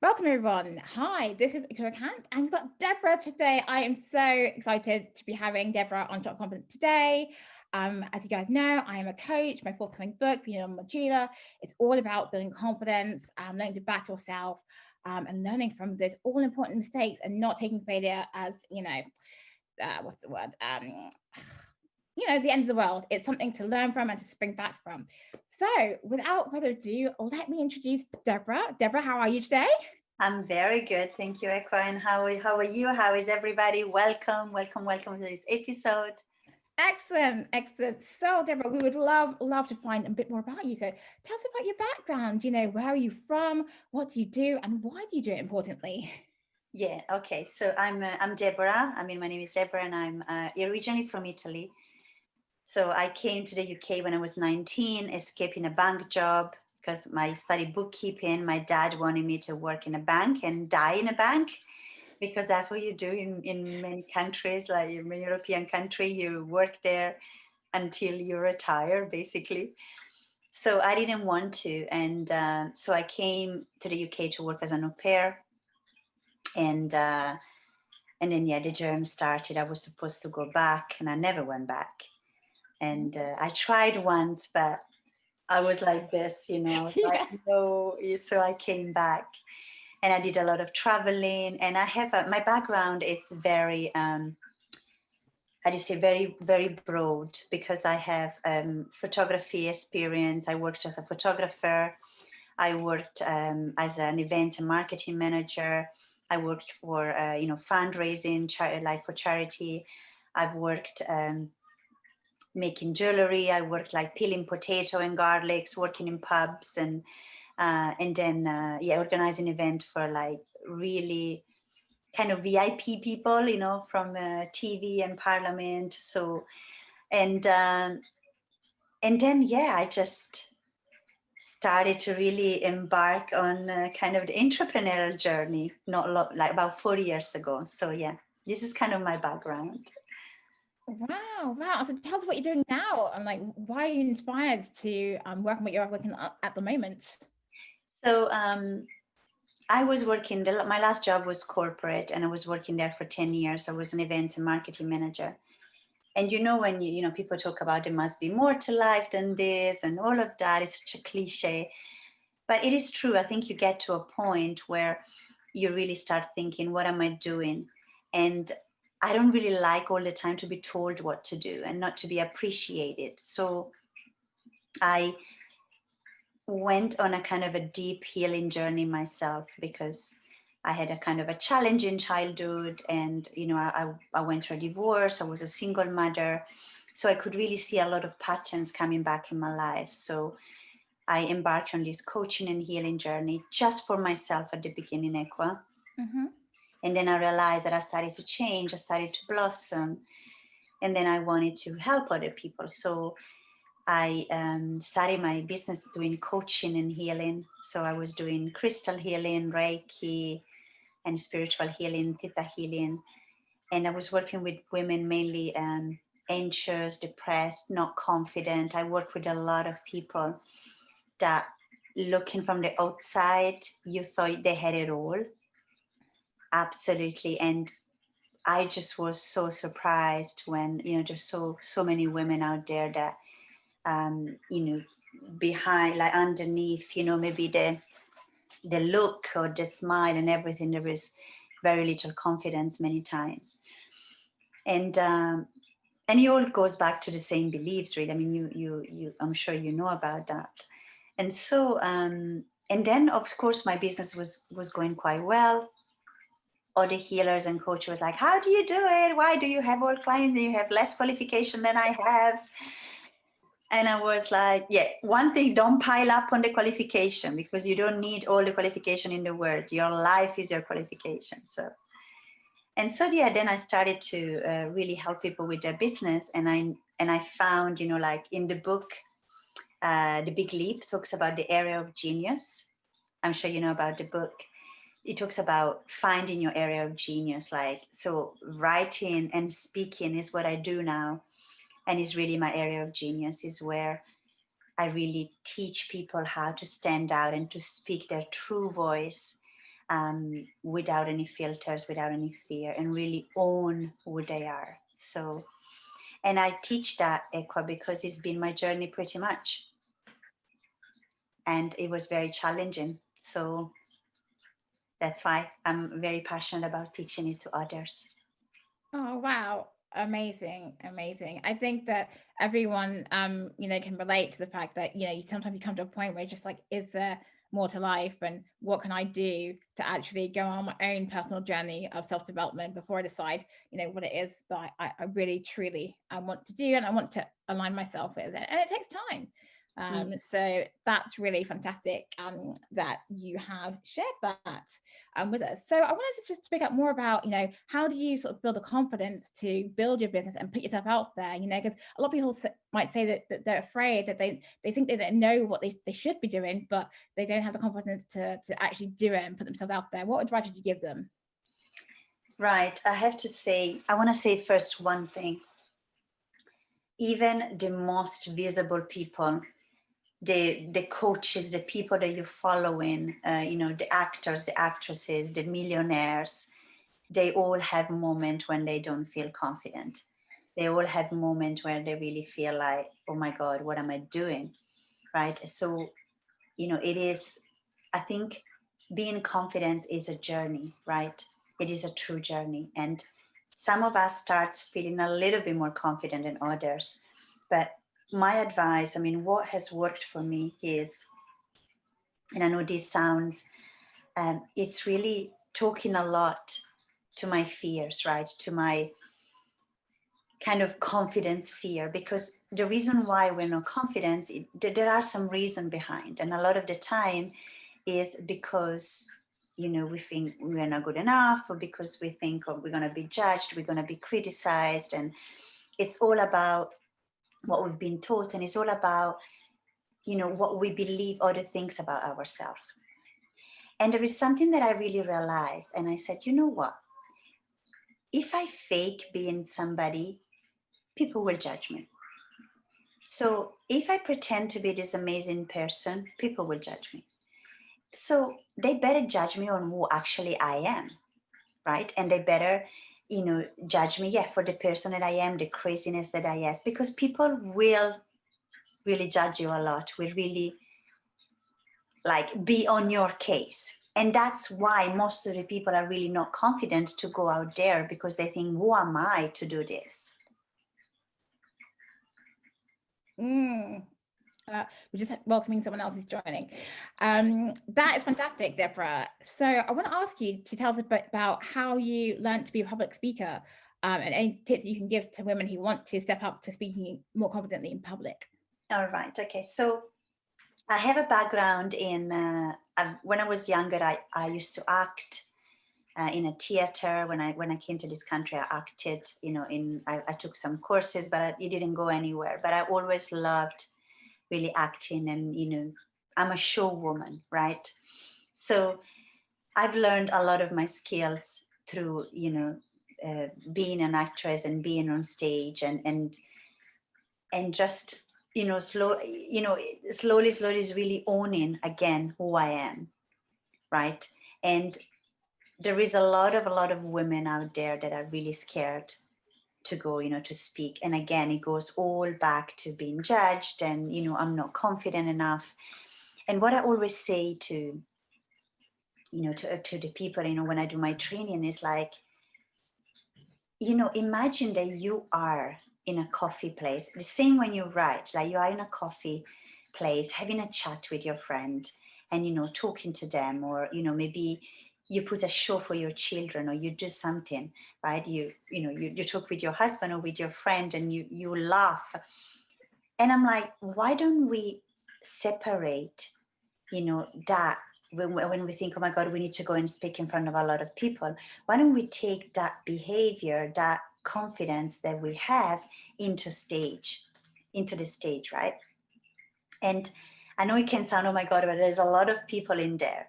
Welcome everyone. Hi, this is Ekua and we've got Debora today. I am so excited to be having Debora on Top Confidence today. As you guys know, I am a coach. My forthcoming book, Being a Modular, it's all about building confidence, learning to back yourself, and learning from those all important mistakes and not taking failure as, what's the word? The end of the world. It's something to learn from and to spring back from. So without further ado, let me introduce Debora. Debora, how are you today? I'm very good. Thank you, Ekua. And how are you? How is everybody? Welcome to this episode. Excellent, excellent. So, Deborah, we would love to find a bit more about you. So, tell us about your background. Where are you from? What do you do, and why do you do it? Importantly. Yeah, okay. So I'm Debora. My name is Debora, and I'm originally from Italy. So I came to the UK when I was 19, escaping a bank job because I studied bookkeeping. My dad wanted me to work in a bank and die in a bank, because that's what you do in many countries, like in a European country, you work there until you retire, basically. So I didn't want to, and so I came to the UK to work as an au pair, and uh, and then the germ started. I was supposed to go back, and I never went back. And I tried once, but I was like this, like Yeah. no. So I came back, and I did a lot of traveling, and I have my background is very. How do you say, very very broad, because I have photography experience. I worked as a photographer. I worked as an events and marketing manager. I worked for fundraising, like for charity. I've worked making jewelry. I worked like peeling potato and garlics, working in pubs, and then organizing event for like really kind of VIP people, from TV and Parliament. So and then I just started to really embark on kind of the entrepreneurial journey, not a lot, like about 4 years ago. So yeah, this is kind of my background. Wow, wow. So, tell us what you're doing now, and like, why are you inspired to work on what you're working at the moment? So I was working, my last job was corporate, and I was working there for 10 years. I was an events and marketing manager. And when people talk about there must be more to life than this and all of that is such a cliche. But it is true. I think you get to a point where you really start thinking, what am I doing? And I don't really like all the time to be told what to do and not to be appreciated. So I went on a kind of a deep healing journey myself, because I had a kind of a challenging childhood, and I went through a divorce. I was a single mother, so I could really see a lot of patterns coming back in my life. So I embarked on this coaching and healing journey just for myself at the beginning, Ekua. Mm-hmm. And then I realized that I started to change, I started to blossom, and then I wanted to help other people. So I started my business doing coaching and healing. So I was doing crystal healing, Reiki, and spiritual healing, Theta healing. And I was working with women mainly anxious, depressed, not confident. I work with a lot of people that, looking from the outside, you thought they had it all. Absolutely. And I just was so surprised when, there's so many women out there that, behind, like underneath, maybe the look or the smile and everything, there is very little confidence many times. And it all goes back to the same beliefs, really. You I'm sure you know about that. And so and then of course my business was going quite well. All the healers and coaches was like, how do you do it? Why do you have all clients and you have less qualification than I have? And I was like, yeah, one thing, don't pile up on the qualification, because you don't need all the qualification in the world. Your life is your qualification. So yeah, then I started to really help people with their business. And I found, like in the book, The Big Leap talks about the area of genius. I'm sure you know about the book. It talks about finding your area of genius. Like, so writing and speaking is what I do now. And is really my area of genius, is where I really teach people how to stand out and to speak their true voice. without any filters, without any fear, and really own who they are. So, and I teach that Ekua because it's been my journey pretty much. And it was very challenging. So that's why I'm very passionate about teaching it to others. Oh, wow. Amazing. Amazing. I think that everyone, can relate to the fact that, you sometimes you come to a point where you're just like, is there more to life? And what can I do to actually go on my own personal journey of self-development before I decide, what it is that I really, truly I want to do and I want to align myself with it. And it takes time. So that's really fantastic that you have shared that with us. So I wanted to just speak up more about, how do you sort of build the confidence to build your business and put yourself out there, because a lot of people might say that they're afraid, that they think they don't know what they should be doing, but they don't have the confidence to actually do it and put themselves out there. What advice would you give them? Right. I want to say first one thing. Even the most visible people, the coaches, the people that you're following, the actors, the actresses, the millionaires, they all have moments when they don't feel confident. They all have moments where they really feel like, oh my God, what am I doing? Right. So, it is, I think being confident is a journey, right? It is a true journey. And some of us starts feeling a little bit more confident than others. But my advice, what has worked for me is, and I know this sounds, it's really talking a lot to my fears, right? To my kind of confidence fear, because the reason why we're not confident, there are some reason behind. And a lot of the time is because, we think we're not good enough, or because we think we're going to be judged, we're going to be criticized. And it's all about what we've been taught, and it's all about, what we believe other things about ourselves. And there is something that I really realized, and I said, you know what? If I fake being somebody, people will judge me. So if I pretend to be this amazing person, people will judge me. So they better judge me on who actually I am, right? And they better, judge me, for the person that I am, the craziness that I am, because people will really judge you a lot, will really be on your case. And that's why most of the people are really not confident to go out there, because they think, who am I to do this? We're just welcoming someone else who's joining. That is fantastic, Debora. So I want to ask you to tell us a bit about how you learned to be a public speaker, and any tips you can give to women who want to step up to speaking more confidently in public. All right. Okay. So I have a background in, when I was younger, I used to act in a theater. When I came to this country, I acted, I took some courses, but it didn't go anywhere. But I always loved really acting, and, I'm a show woman, right? So I've learned a lot of my skills through, being an actress and being on stage, and just, slowly is really owning again who I am, right? And there is a lot of women out there that are really scared to go, to speak. And again, it goes all back to being judged, and, I'm not confident enough. And what I always say to, to the people, when I do my training, is like, imagine that you are in a coffee place, the same when you write, like you are in a coffee place, having a chat with your friend, and, talking to them, or, maybe you put a show for your children, or you do something, right? You talk with your husband or with your friend, and you laugh. And I'm like, why don't we separate, that when we think, oh my God, we need to go and speak in front of a lot of people, why don't we take that behavior, that confidence that we have into the stage, right? And I know it can sound, oh my God, but there's a lot of people in there.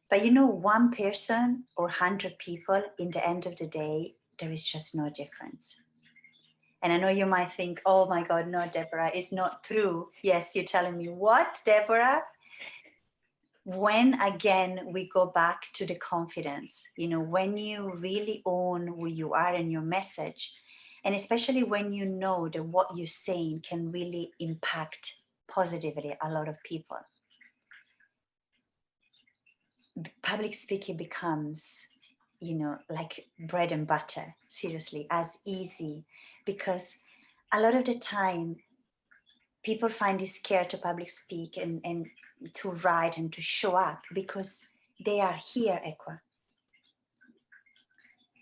But one person or 100 people, in the end of the day, there is just no difference. And I know you might think, oh my God, no, Debora, it's not true. Yes, you're telling me what, Debora? when again we go back to the confidence, when you really own who you are and your message, and especially when you know that what you're saying can really impact positively a lot of people, public speaking becomes, like bread and butter, seriously, as easy, because a lot of the time people find it scared to public speak and to write and to show up, because they are here, Ekua.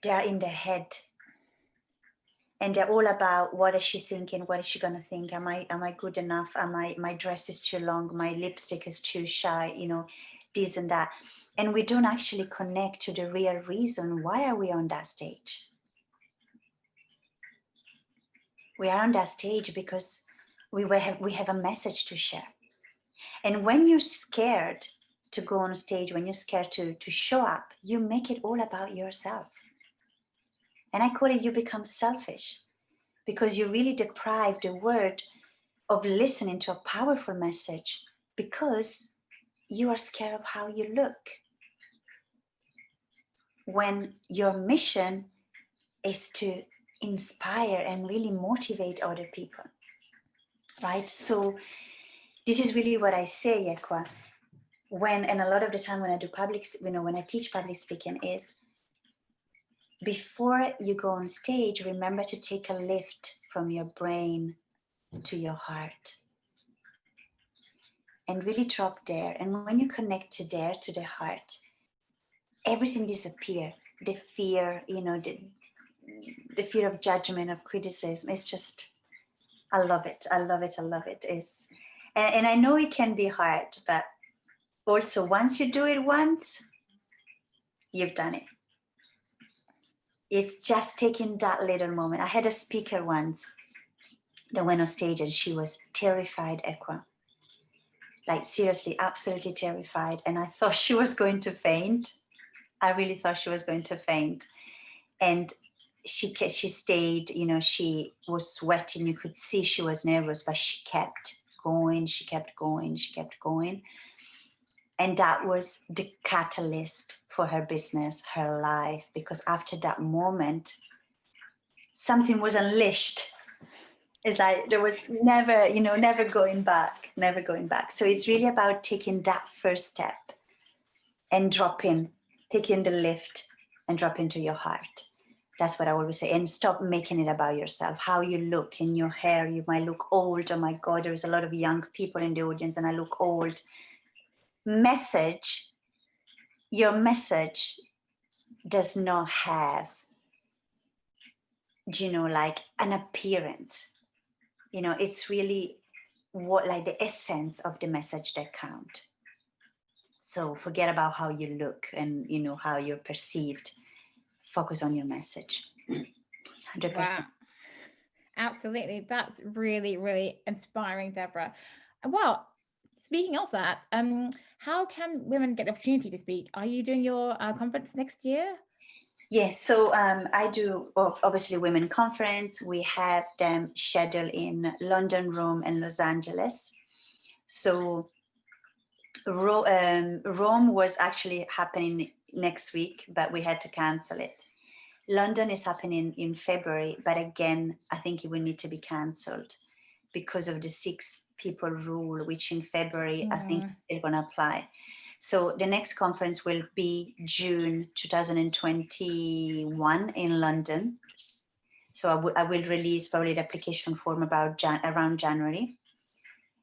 They are in their head, and they're all about, what is she thinking? What is she gonna think? Am I good enough? My dress is too long, my lipstick is too shy, this and that. And we don't actually connect to the real reason. Why are we on that stage? We are on that stage because we have a message to share. And when you're scared to go on stage, when you're scared to show up, you make it all about yourself. And I call it, you become selfish, because you really deprive the world of listening to a powerful message because you are scared of how you look. When your mission is to inspire and really motivate other people, right? So this is really what I say, Ekua, and a lot of the time when I do when I teach public speaking, is before you go on stage, remember to take a lift from your brain to your heart and really drop there. And when you connect to the heart, everything disappears. The fear, the fear of judgment, of criticism. It's just, I love it. I love it. I love it. And I know it can be hard, but also once you do it once, you've done it. It's just taking that little moment. I had a speaker once that went on stage and she was terrified, Ekua. Like seriously, absolutely terrified. And I thought she was going to faint. I really thought she was going to faint. And she stayed, she was sweating. You could see she was nervous, but she kept going. She kept going. She kept going. And that was the catalyst for her business, her life, because after that moment, something was unleashed. It's like there was never, never going back, never going back. So it's really about taking that first step and taking the lift and drop into your heart. That's what I always say. And stop making it about yourself, how you look in your hair. You might look old. Oh my God, there's a lot of young people in the audience and I look old. Your message does not have, like an appearance. It's really like the essence of the message that count. So forget about how you look and how you're perceived. Focus on your message. 100%. Wow. Absolutely. That's really, really inspiring, Debora. Well, speaking of that, how can women get the opportunity to speak? Are you doing your conference next year? Yes, so I do obviously women conference. We have them scheduled in London, Rome, and Los Angeles. So Rome was actually happening next week, but we had to cancel it. London is happening in February, but again, I think it will need to be cancelled because of the 6 people rule, which in February, I think is still going to apply. So the next conference will be June 2021 in London. So I will release probably the application form around January.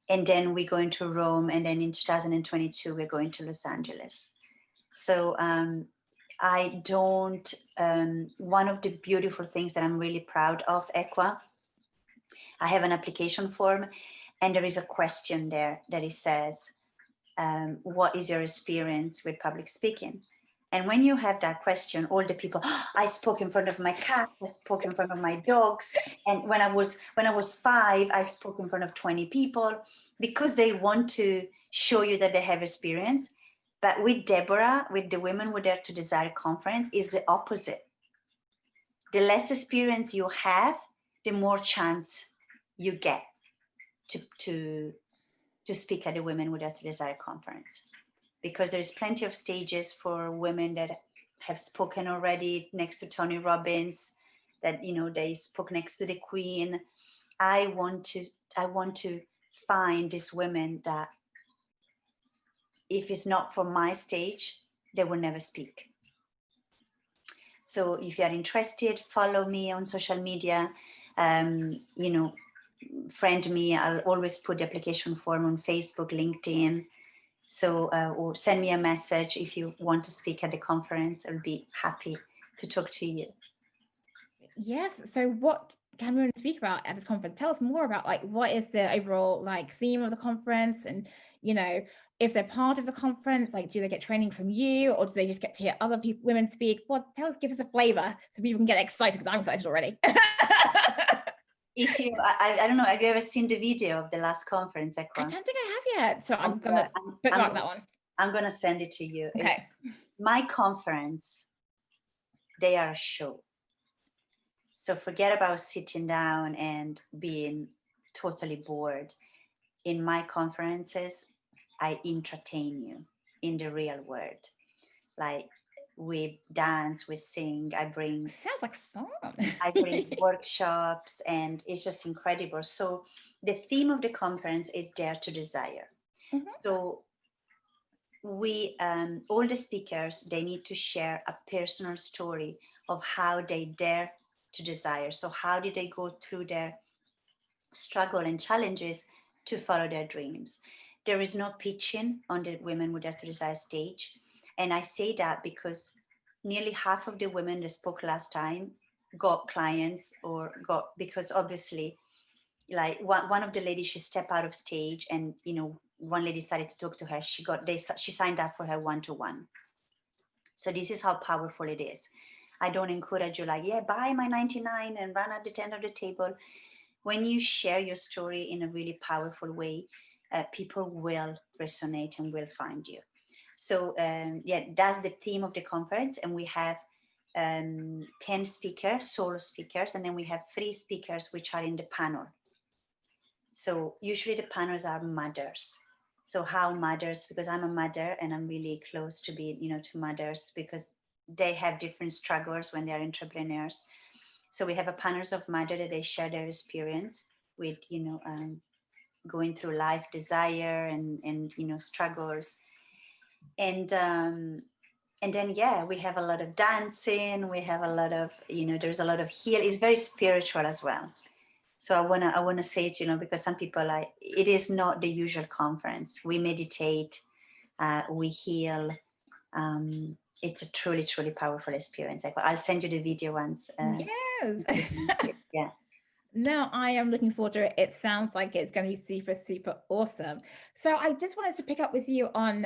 And then we're going to Rome. And then in 2022, we're going to Los Angeles. So one of the beautiful things that I'm really proud of, Ekua, I have an application form and there is a question there that it says, what is your experience with public speaking? And when you have that question, all the people, I spoke in front of my cat, I spoke in front of my dogs. And when I was 5, I spoke in front of 20 people, because they want to show you that they have experience. But with Debora, with the Women Who Dare to Desire conference, is the opposite. The less experience you have, the more chance you get to speak at the Women Who Dare to Desire conference. because there's plenty of stages for women that have spoken already next to Tony Robbins, that, you know, they spoke next to the Queen. I want to find these women that, if it's not for my stage, they will never speak. So if you are interested, follow me on social media, you know, friend me. I'll always put the application form on Facebook, LinkedIn. So, or send me a message if you want to speak at the conference. I'll be happy to talk to you. Yes. So what can women speak about at this conference? Tell us more about, like, what is the overall like theme of the conference, and, you know, if they're part of the conference, like, do they get training from you, or do they just get to hear other people, women speak? What, tell us, give us a flavor so people can get excited, because I'm excited already. If you, I don't know, have you ever seen the video of the last conference, Ekua? I don't think I have yet, so I'm gonna bookmark that one. I'm gonna send it to you. Okay. My conference, they are a show. So forget about sitting down and being totally bored. In my conferences, I entertain you in the real world. Like, we dance, we sing, I bring... Sounds like fun. I bring workshops, and it's just incredible. So the theme of the conference is Dare to Desire. Mm-hmm. So we, all the speakers, they need to share a personal story of how they dare to desire. So how did they go through their struggle and challenges to follow their dreams? There is no pitching on the Women with Dare to Desire stage. And I say that because nearly half of the women that spoke last time got clients, or got, because obviously, like, one of the ladies, she stepped out of stage, and, you know, one lady started to talk to her. She signed up for her one-to-one. So this is how powerful it is. I don't encourage you like, yeah, buy my 99 and run at the end of the table. When you share your story in a really powerful way, people will resonate and will find you. So yeah, that's the theme of the conference. And we have 10 speakers, solo speakers, and then we have 3 speakers which are in the panel. So usually the panels are mothers. So how mothers, because I'm a mother and I'm really close to be, you know, to mothers, because they have different struggles when they are entrepreneurs. So we have a panels of mothers that they share their experience with, you know, going through life desire and you know, struggles. And then, yeah, we have a lot of dancing. We have a lot of, you know, there's a lot of healing. It's very spiritual as well. So I wanna say it, you know, because some people, like, it is not the usual conference. We meditate, we heal. It's a truly, truly powerful experience. I'll send you the video once. Yes. Yeah. No, I am looking forward to it. It sounds like it's going to be super, super awesome. So I just wanted to pick up with you on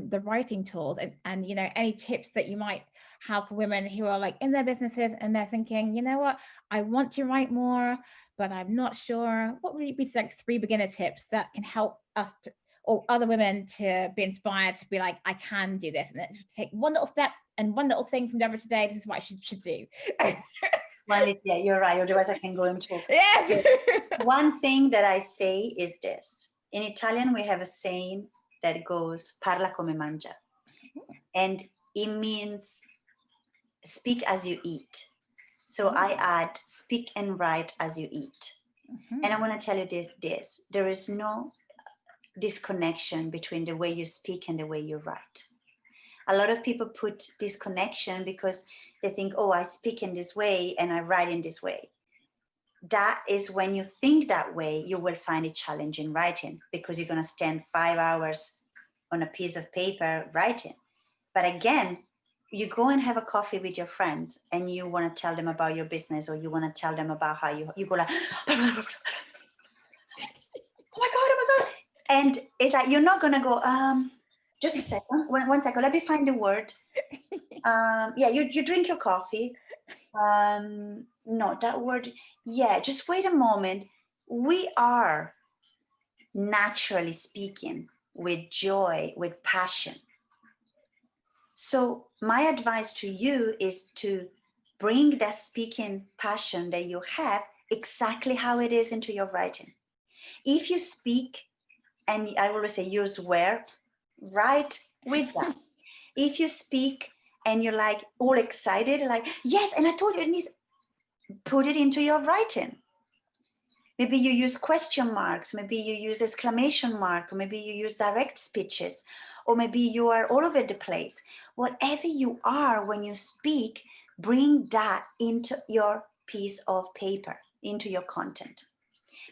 the writing tools, and, you know, any tips that you might have for women who are like in their businesses and they're thinking, you know what, I want to write more, but I'm not sure. What would be like 3 beginner tips that can help us to, or other women, to be inspired to be like, I can do this, and then take one little step and one little thing from Debora today. This is what I should do. Well, yeah, you're right. Otherwise, I can go and talk. Yes. One thing that I say is this. In Italian, we have a saying that goes, parla come mangia. And it means speak as you eat. So I add speak and write as you eat. And I want to tell you this. There is no disconnection between the way you speak and the way you write. A lot of people put disconnection because they think, oh, I speak in this way and I write in this way. That is, when you think that way, you will find it challenging writing, because you're going to spend 5 hours on a piece of paper writing. But again, you go and have a coffee with your friends and you want to tell them about your business, or you want to tell them about how you go like, oh my God. And it's like, you're not going to go, just a second, one second, let me find the word. Yeah, you drink your coffee. No, that word, yeah, just wait a moment. We are naturally speaking with joy, with passion. So my advice to you is to bring that speaking passion that you have exactly how it is into your writing. If you speak, and I always say use where, write with that. If you speak and you're like all excited, like, yes, and I told you it needs, put it into your writing. Maybe you use question marks, maybe you use exclamation mark, or maybe you use direct speeches, or maybe you are all over the place. Whatever you are when you speak, bring that into your piece of paper, into your content.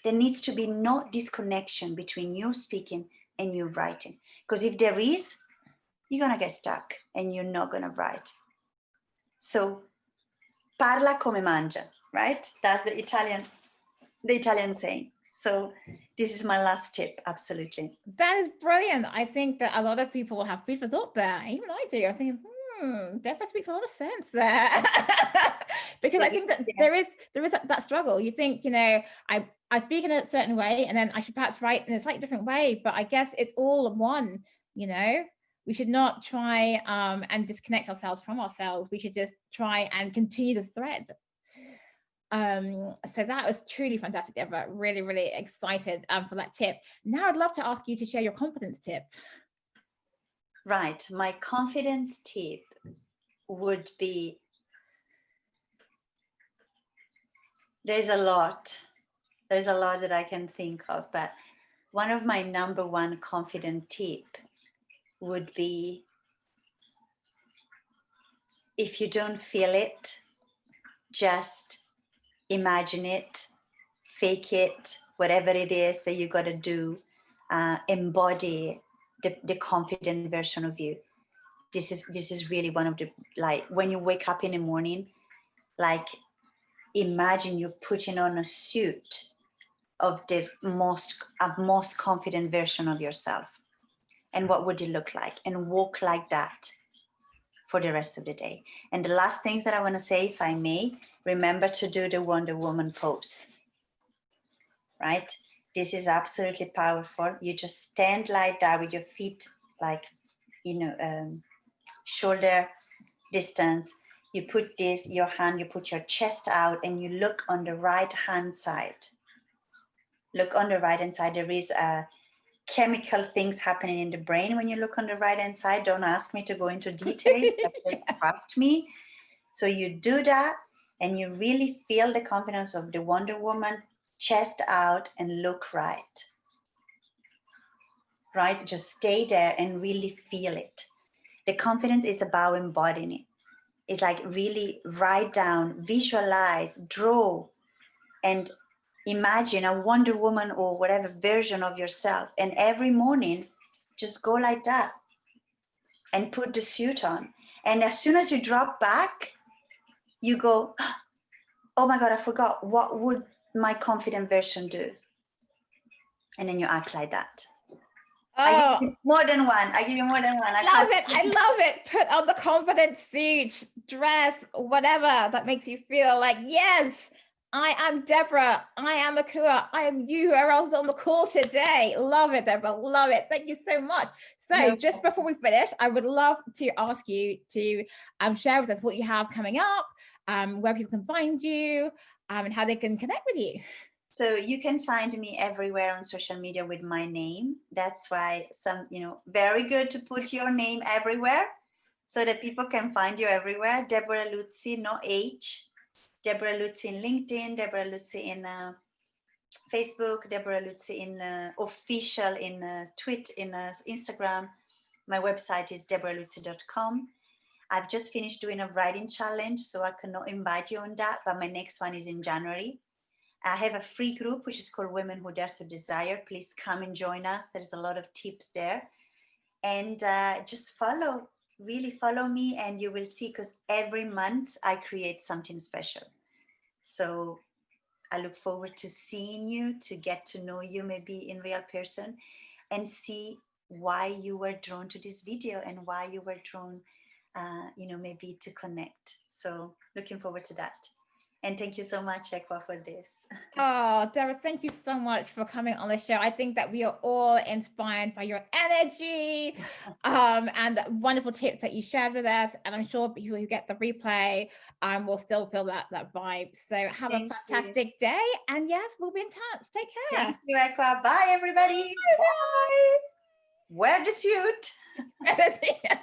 There needs to be no disconnection between you speaking and you writing. Because if there is, you're gonna get stuck and you're not gonna write. So, parla come mangia, right? That's the Italian saying. So this is my last tip. Absolutely. That is brilliant. I think that a lot of people will have food for thought there. Even I do. I'm thinking, Debora speaks a lot of sense there. Because I think that there is that struggle. You think, I speak in a certain way, and then I should perhaps write in a slightly different way, but I guess it's all one, we should not try and disconnect ourselves from ourselves. We should just try and continue the thread. So that was truly fantastic, Debora. Really, really excited for that tip. Now I'd love to ask you to share your confidence tip. Right. My confidence tip would be, there's a lot that I can think of, but one of my number one confident tip would be, if you don't feel it, just imagine it, fake it, whatever it is that you got to do, embody the confident version of you. This is really one of the, like, when you wake up in the morning, like, imagine you're putting on a suit of the most confident version of yourself. And what would it look like? And walk like that for the rest of the day. And the last things that I want to say, if I may, remember to do the Wonder Woman pose, right? This is absolutely powerful. You just stand like that with your feet, like, shoulder distance. You put you put your chest out, and you look on the right hand side. Look on the right hand side. There is chemical things happening in the brain when you look on the right hand side. Don't ask me to go into detail, but just trust me. So you do that, and you really feel the confidence of the Wonder Woman, chest out, and look right. Right? Just stay there and really feel it. The confidence is about embodying it. It's like really write down, visualize, draw, and imagine a Wonder Woman or whatever version of yourself. And every morning, just go like that and put the suit on. And as soon as you drop back, you go, oh my God, I forgot. What would my confident version do? And then you act like that. Oh, I give you more than one. I love it. I love it. Put on the confident suit, dress, whatever that makes you feel like, yes, I am Debora. I am Ekua. I am you, whoever else is on the call today. Love it, Debora. Love it. Thank you so much. So just before we finish, I would love to ask you to share with us what you have coming up, where people can find you, and how they can connect with you. So you can find me everywhere on social media with my name. That's why very good to put your name everywhere so that people can find you everywhere. Debora Luzi, no H. Debora Luzi in LinkedIn, Debora Luzi in Facebook, Debora Luzi in official in Twitter, in Instagram. My website is deboraluzi.com. I've just finished doing a writing challenge, so I cannot invite you on that, but my next one is in January. I have a free group, which is called Women Who Dare to Desire. Please come and join us. There's a lot of tips there. And just really follow me, and you will see, because every month I create something special. So I look forward to seeing you, to get to know you maybe in real person, and see why you were drawn to this video and why you were drawn, maybe to connect. So looking forward to that. And thank you so much, Ekua, for this. Oh, Debora, thank you so much for coming on the show. I think that we are all inspired by your energy and the wonderful tips that you shared with us. And I'm sure people who get the replay will still feel that vibe. So have a fantastic day. And yes, we'll be in touch. Take care. Thank you, Ekua. Bye, everybody. Bye. Wear the suit. Yeah.